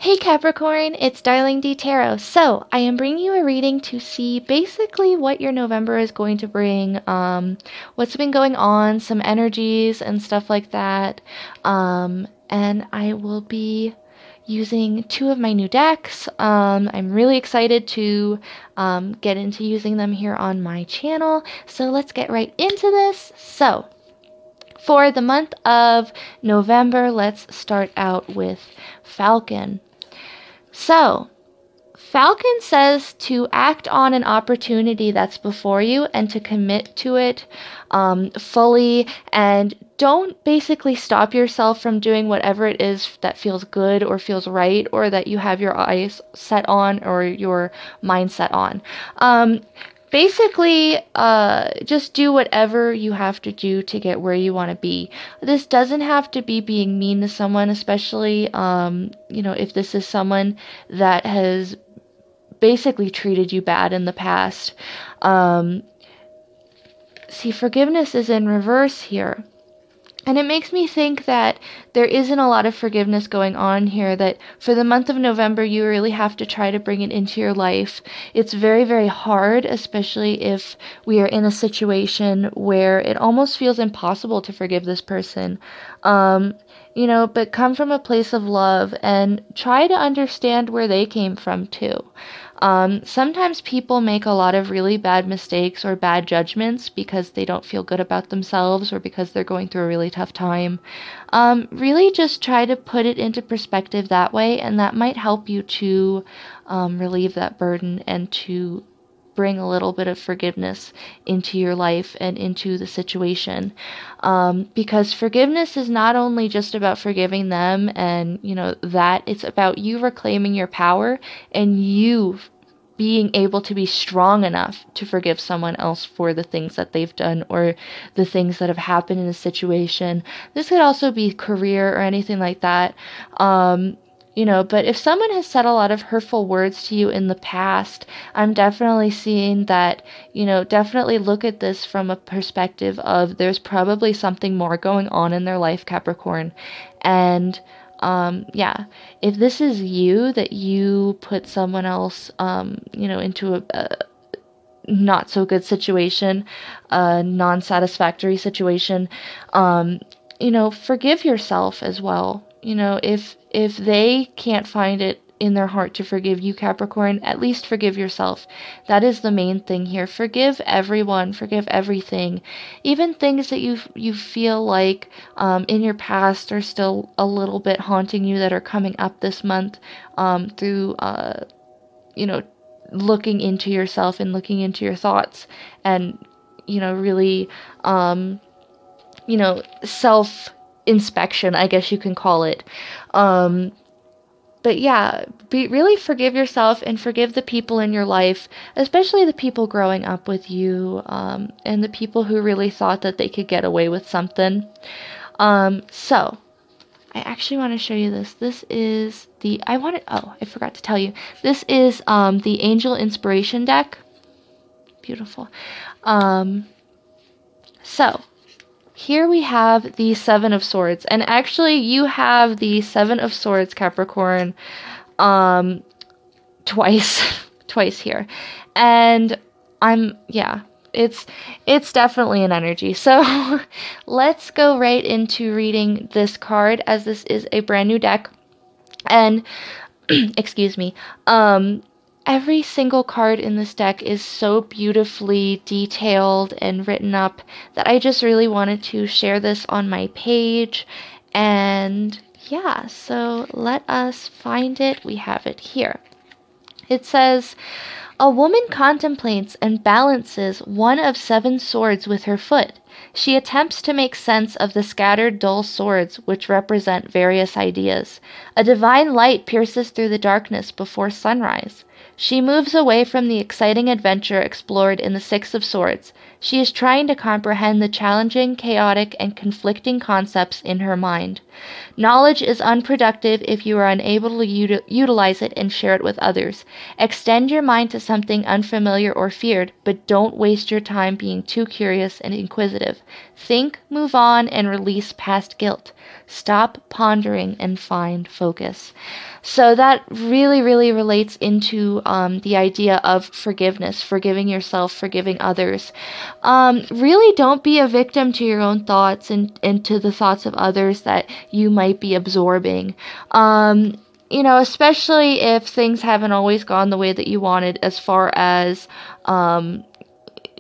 Hey Capricorn, it's DarlingDTarot. So, I am bringing you a reading to see basically what your November is going to bring, what's been going on, some energies and stuff like that. And I will be using two of my new decks. I'm really excited to get into using them here on my channel. So, let's get right into this. So, for the month of November, let's start out with Falcon. So, Falcon says to act on an opportunity that's before you and to commit to it fully, and don't basically stop yourself from doing whatever it is that feels good or feels right or that you have your eyes set on or your mind set on. Basically, just do whatever you have to do to get where you want to be. This doesn't have to be being mean to someone, especially, if this is someone that has basically treated you bad in the past. See, forgiveness is in reverse here. And it makes me think that there isn't a lot of forgiveness going on here, that for the month of November, you really have to try to bring it into your life. It's very, very hard, especially if we are in a situation where it almost feels impossible to forgive this person. But come from a place of love and try to understand where they came from too. Sometimes people make a lot of really bad mistakes or bad judgments because they don't feel good about themselves or because they're going through a really tough time. Really just try to put it into perspective that way, and that might help you to relieve that burden and to bring a little bit of forgiveness into your life and into the situation. Because forgiveness is not only just about forgiving them and, that it's about you reclaiming your power and you being able to be strong enough to forgive someone else for the things that they've done or the things that have happened in a situation. This could also be career or anything like that. But if someone has said a lot of hurtful words to you in the past, I'm definitely seeing that, definitely look at this from a perspective of there's probably something more going on in their life, Capricorn. And, if this is you, that you put someone else, into a not so good situation, a non-satisfactory situation, forgive yourself as well. If they can't find it in their heart to forgive you, Capricorn, at least forgive yourself. That is the main thing here. Forgive everyone, forgive everything. Even things that you feel like in your past are still a little bit haunting you that are coming up this month through looking into yourself and looking into your thoughts and really self inspection, I guess you can call it. But yeah, really forgive yourself and forgive the people in your life, especially the people growing up with you, and the people who really thought that they could get away with something. So I actually want to show you this. This is I forgot to tell you. This is the Angel Inspiration deck. Beautiful. So here we have the Seven of Swords, and actually you have the Seven of Swords, Capricorn, twice here, and it's definitely an energy. So let's go right into reading this card, as this is a brand new deck, and excuse me, every single card in this deck is so beautifully detailed and written up that I just really wanted to share this on my page. And yeah, so let us find it. We have it here. It says, "A woman contemplates and balances one of 7 swords with her foot. She attempts to make sense of the scattered dull swords which represent various ideas. A divine light pierces through the darkness before sunrise. She moves away from the exciting adventure explored in the Six of Swords. She is trying to comprehend the challenging, chaotic, and conflicting concepts in her mind. Knowledge is unproductive if you are unable to utilize it and share it with others. Extend your mind to something unfamiliar or feared, but don't waste your time being too curious and inquisitive. positive. Think, move on, and release past guilt. Stop pondering and find focus. So that really, really relates into the idea of forgiveness, forgiving yourself, forgiving others. Really don't be a victim to your own thoughts and to the thoughts of others that you might be absorbing. Especially if things haven't always gone the way that you wanted as far as,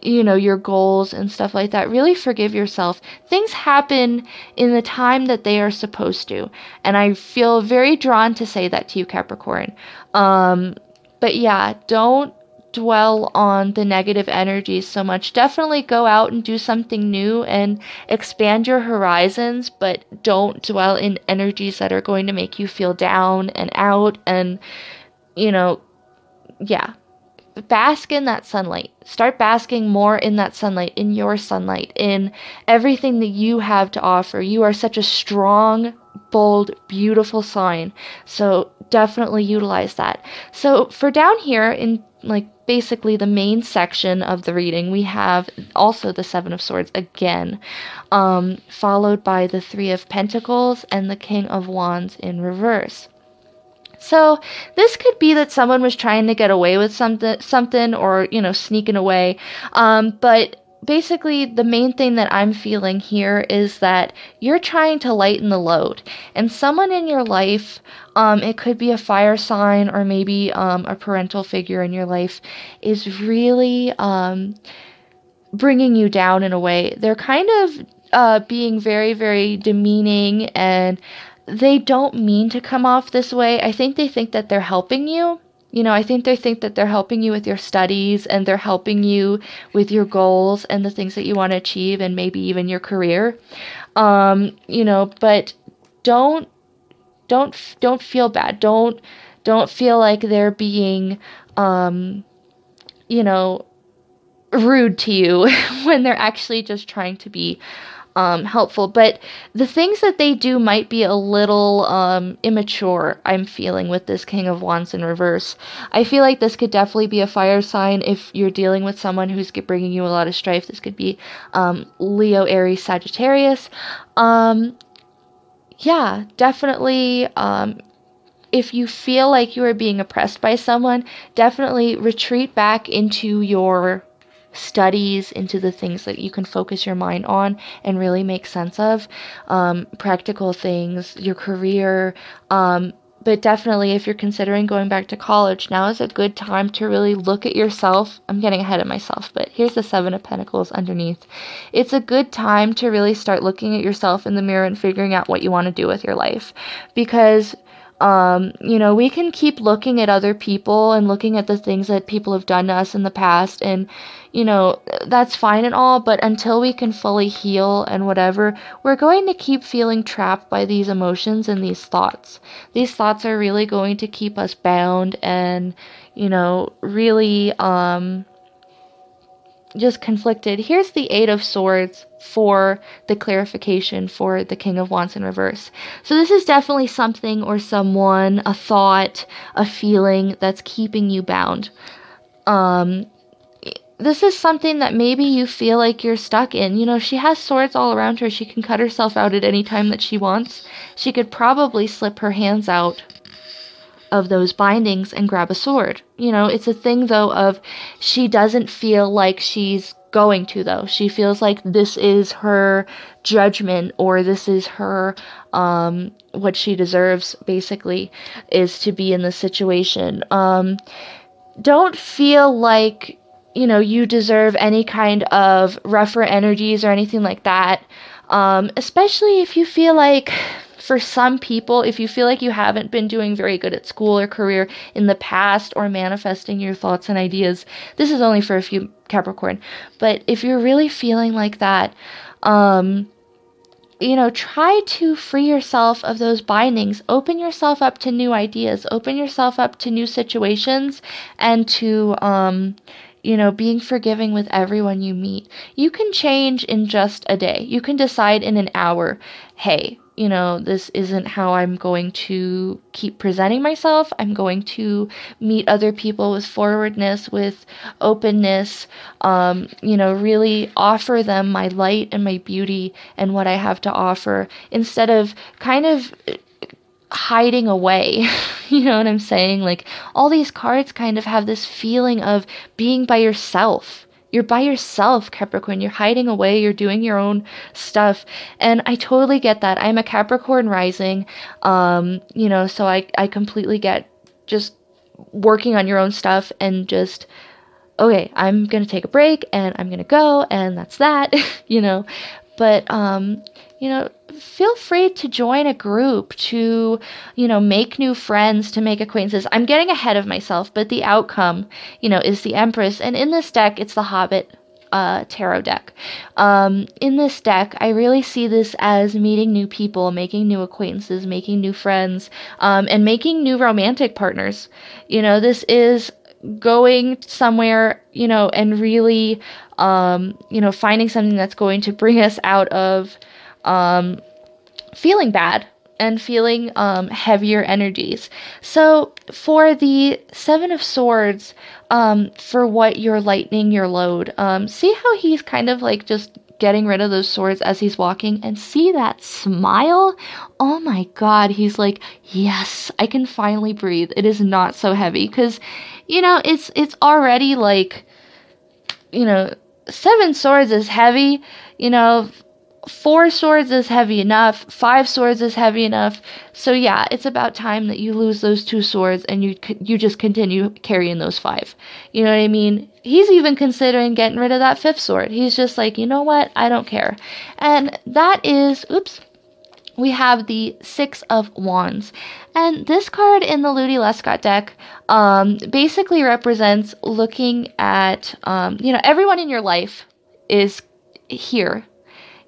your goals and stuff like that. Really forgive yourself. Things happen in the time that they are supposed to. And I feel very drawn to say that to you, Capricorn. But yeah, don't dwell on the negative energies so much. Definitely go out and do something new and expand your horizons, but don't dwell in energies that are going to make you feel down and out and, yeah. Bask in that sunlight. Start basking more in that sunlight, in your sunlight, in everything that you have to offer. You are such a strong, bold, beautiful sign. So definitely utilize that. So for down here in basically the main section of the reading, we have also the Seven of Swords again, followed by the Three of Pentacles and the King of Wands in reverse. So this could be that someone was trying to get away with something or, sneaking away. But basically the main thing that I'm feeling here is that you're trying to lighten the load. And someone in your life, it could be a fire sign or maybe a parental figure in your life, is really bringing you down in a way. They're kind of being very, very demeaning, and they don't mean to come off this way. I think they think that they're helping you. I think they think that they're helping you with your studies and they're helping you with your goals and the things that you want to achieve and maybe even your career. But don't feel bad. Don't feel like they're being, rude to you when they're actually just trying to be helpful. But the things that they do might be a little immature, I'm feeling, with this King of Wands in reverse. I feel like this could definitely be a fire sign if you're dealing with someone who's bringing you a lot of strife. This could be Leo, Aries, Sagittarius. Yeah, definitely. If you feel like you are being oppressed by someone, definitely retreat back into your studies, into the things that you can focus your mind on and really make sense of, practical things, your career, but definitely if you're considering going back to college, now is a good time to really look at yourself. I'm getting ahead of myself, but here's the Seven of Pentacles underneath. It's a good time to really start looking at yourself in the mirror and figuring out what you want to do with your life, because we can keep looking at other people and looking at the things that people have done to us in the past, and that's fine and all, but until we can fully heal and whatever, we're going to keep feeling trapped by these emotions and these thoughts. These thoughts are really going to keep us bound and, really, just conflicted. Here's the Eight of Swords for the clarification for the King of Wands in reverse. So this is definitely something or someone, a thought, a feeling that's keeping you bound. This is something that maybe you feel like you're stuck in. She has swords all around her. She can cut herself out at any time that she wants. She could probably slip her hands out of those bindings and grab a sword. It's a thing, though, of she doesn't feel like she's going to, though. She feels like this is her judgment, or this is her, what she deserves, basically, is to be in this situation. Don't feel like, you deserve any kind of rougher energies or anything like that. Especially if you feel like, for some people, if you feel like you haven't been doing very good at school or career in the past, or manifesting your thoughts and ideas, this is only for a few, Capricorn, but if you're really feeling like that, try to free yourself of those bindings. Open yourself up to new ideas. Open yourself up to new situations and to, being forgiving with everyone you meet. You can change in just a day. You can decide in an hour, hey, this isn't how I'm going to keep presenting myself. I'm going to meet other people with forwardness, with openness, really offer them my light and my beauty and what I have to offer, instead of kind of hiding away. You know what I'm saying? Like, all these cards kind of have this feeling of being by yourself. You're by yourself, Capricorn. You're hiding away. You're doing your own stuff. And I totally get that. I'm a Capricorn rising. So I completely get just working on your own stuff and just, okay, I'm going to take a break and I'm going to go, and that's that, But, feel free to join a group, to, make new friends, to make acquaintances. I'm getting ahead of myself, but the outcome, is the Empress. And in this deck, it's the Hobbit tarot deck. In this deck, I really see this as meeting new people, making new acquaintances, making new friends, and making new romantic partners. This is going somewhere, and really, finding something that's going to bring us out of feeling bad and feeling heavier energies. So for the Seven of Swords, for what you're lightening your load, see how he's kind of like just getting rid of those swords as he's walking, and see that smile? Oh my God, he's like, yes, I can finally breathe. It is not so heavy, because, it's already like, seven swords is heavy, 4 swords is heavy enough, 5 swords is heavy enough. So yeah, it's about time that you lose those 2 swords and you just continue carrying those 5. You know what I mean? He's even considering getting rid of that 5th sword. He's just like, you know what? I don't care. And that is, we have the 6 of Wands. And this card in the Ludi Lescott deck basically represents looking at, everyone in your life is here,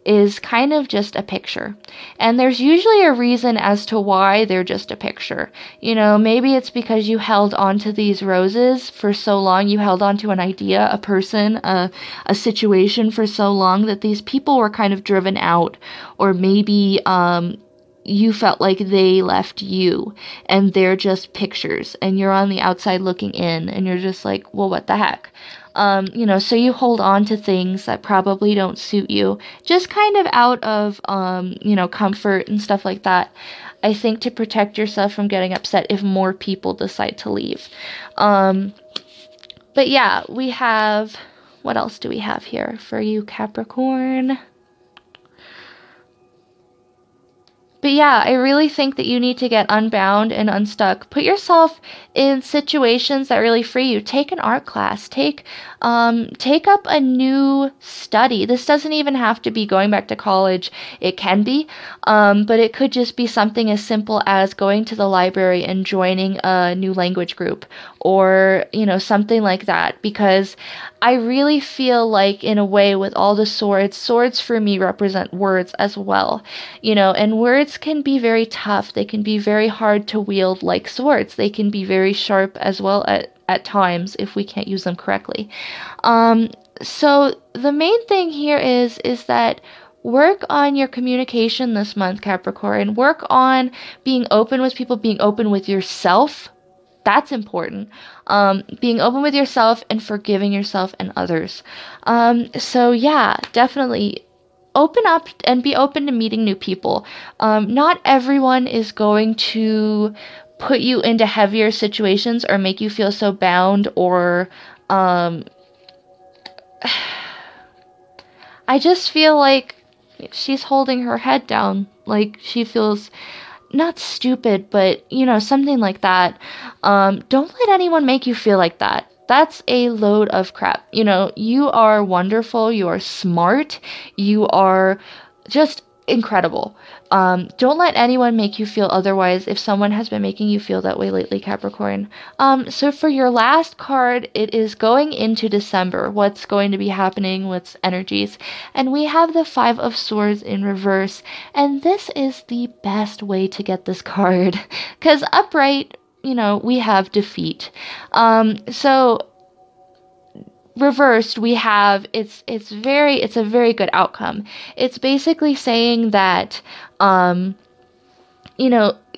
is kind of just a picture. And there's usually a reason as to why they're just a picture. Maybe it's because you held on to these roses for so long, you held on to an idea, a person, a situation for so long that these people were kind of driven out. Or maybe you felt like they left you and they're just pictures and you're on the outside looking in and you're just like, well, what the heck? So you hold on to things that probably don't suit you, just kind of out of, comfort and stuff like that. I think to protect yourself from getting upset if more people decide to leave. But yeah, we have, what else do we have here for you, Capricorn? But yeah, I really think that you need to get unbound and unstuck. Put yourself in situations that really free you. Take an art class. Take up a new study. This doesn't even have to be going back to college. It can be, but it could just be something as simple as going to the library and joining a new language group, or, something like that. Because I really feel like, in a way, with all the swords for me represent words as well, and words can be very tough. They can be very hard to wield like swords. They can be very sharp as well at times if we can't use them correctly. So the main thing here is that work on your communication this month, Capricorn. Work on being open with people, being open with yourself. That's important. Being open with yourself and forgiving yourself and others. So yeah, definitely open up and be open to meeting new people. Not everyone is going to put you into heavier situations or make you feel so bound, or I just feel like she's holding her head down, like she feels not stupid, but something like that. Don't let anyone make you feel like that. That's a load of crap. You are wonderful. You are smart. You are just incredible. Don't let anyone make you feel otherwise if someone has been making you feel that way lately, Capricorn. So for your last card, it is going into December. What's going to be happening? What's energies? And we have the 5 of Swords in reverse. And this is the best way to get this card. Because upright, we have defeat. So reversed, we have it's a very good outcome. It's basically saying that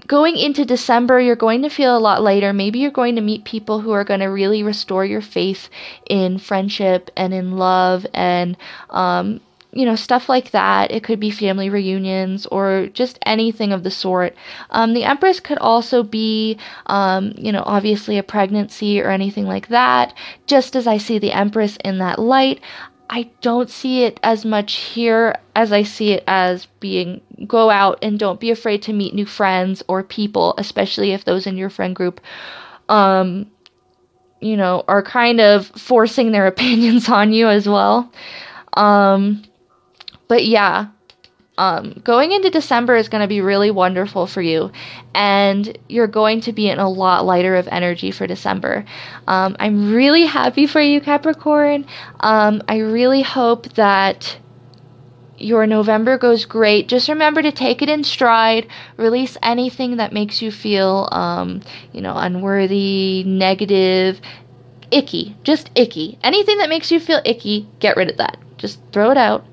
going into December, you're going to feel a lot lighter. Maybe you're going to meet people who are going to really restore your faith in friendship and in love and, stuff like that. It could be family reunions or just anything of the sort. The Empress could also be, obviously a pregnancy or anything like that. Just as I see the Empress in that light, I don't see it as much here as I see it as being go out and don't be afraid to meet new friends or people, especially if those in your friend group, are kind of forcing their opinions on you as well. But yeah, going into December is going to be really wonderful for you, and you're going to be in a lot lighter of energy for December. I'm really happy for you, Capricorn. I really hope that your November goes great. Just remember to take it in stride, release anything that makes you feel, unworthy, negative, icky, just icky. Anything that makes you feel icky, get rid of that. Just throw it out,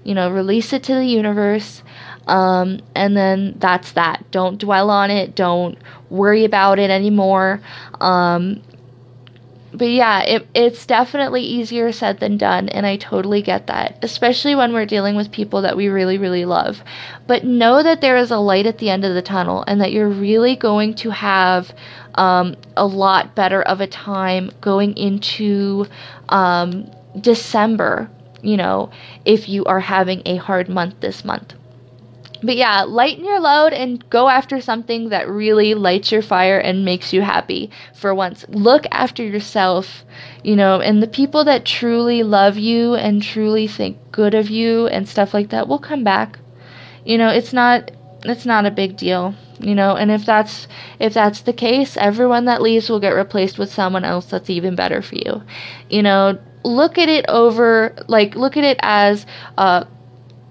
release it to the universe. And then that's that. Don't dwell on it. Don't worry about it anymore. But yeah, it's definitely easier said than done, and I totally get that, especially when we're dealing with people that we really, really love. But know that there is a light at the end of the tunnel, and that you're really going to have a lot better of a time going into December, if you are having a hard month this month. But yeah, lighten your load and go after something that really lights your fire and makes you happy for once. Look after yourself, and the people that truly love you and truly think good of you and stuff like that will come back. It's not a big deal, and if that's the case, everyone that leaves will get replaced with someone else that's even better for you. Look at it as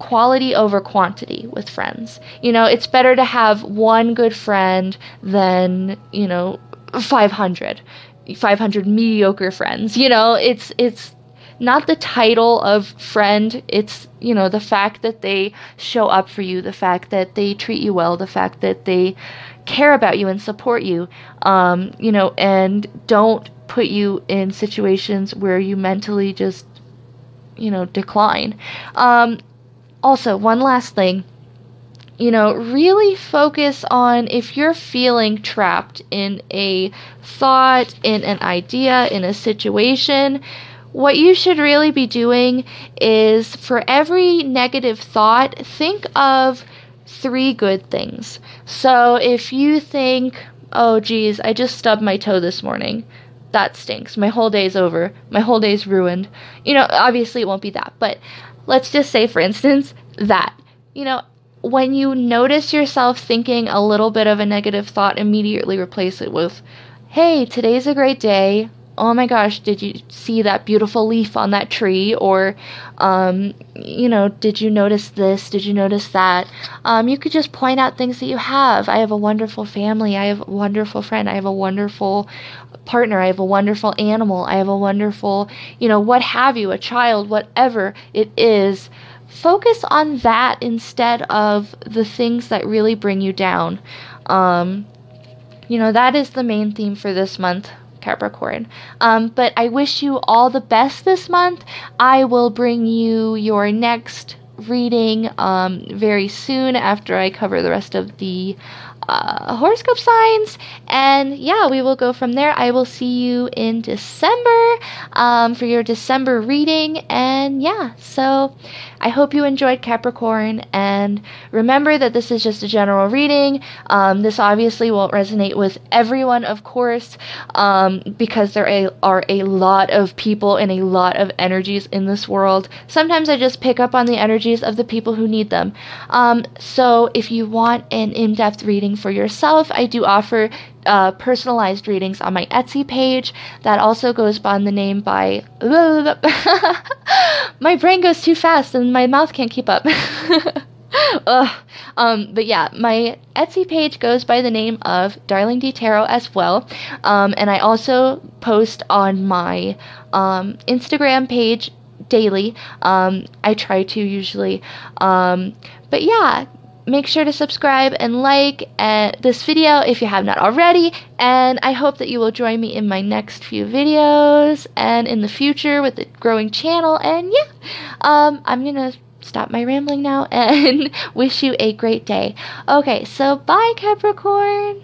quality over quantity with friends. It's better to have one good friend than, 500 mediocre friends. It's not the title of friend. It's, the fact that they show up for you, the fact that they treat you well, the fact that they care about you and support you, and don't put you in situations where you mentally just, decline. Also, one last thing, really focus on if you're feeling trapped in a thought, in an idea, in a situation, what you should really be doing is for every negative thought, think of 3 good things. So if you think, oh geez, I just stubbed my toe this morning, that stinks, my whole day's over, my whole day's ruined. Obviously it won't be that, but let's just say, for instance, that, when you notice yourself thinking a little bit of a negative thought, immediately replace it with, hey, today's a great day. Oh my gosh, did you see that beautiful leaf on that tree? Or, did you notice this? Did you notice that? You could just point out things that you have. I have a wonderful family. I have a wonderful friend. I have a wonderful partner. I have a wonderful animal. I have a wonderful, what have you, a child, whatever it is. Focus on that instead of the things that really bring you down. That is the main theme for this month, Capricorn. But I wish you all the best this month. I will bring you your next reading very soon after I cover the rest of the horoscope signs, and yeah, we will go from there. I will see you in December for your December reading, and yeah, so I hope you enjoyed, Capricorn, and remember that this is just a general reading. This obviously won't resonate with everyone, of course, because there are a lot of people and a lot of energies in this world. Sometimes I just pick up on the energies of the people who need them. So if you want an in-depth reading for yourself, I do offer personalized readings on my Etsy page. That also goes by the name by my brain goes too fast and my mouth can't keep up. But yeah, my Etsy page goes by the name of DarlingDTarot as well. And I also post on my Instagram page daily. I try to usually. But yeah, make sure to subscribe and like this video if you have not already, and I hope that you will join me in my next few videos and in the future with the growing channel. And yeah, I'm gonna stop my rambling now and wish you a great day. Okay, so bye, Capricorn.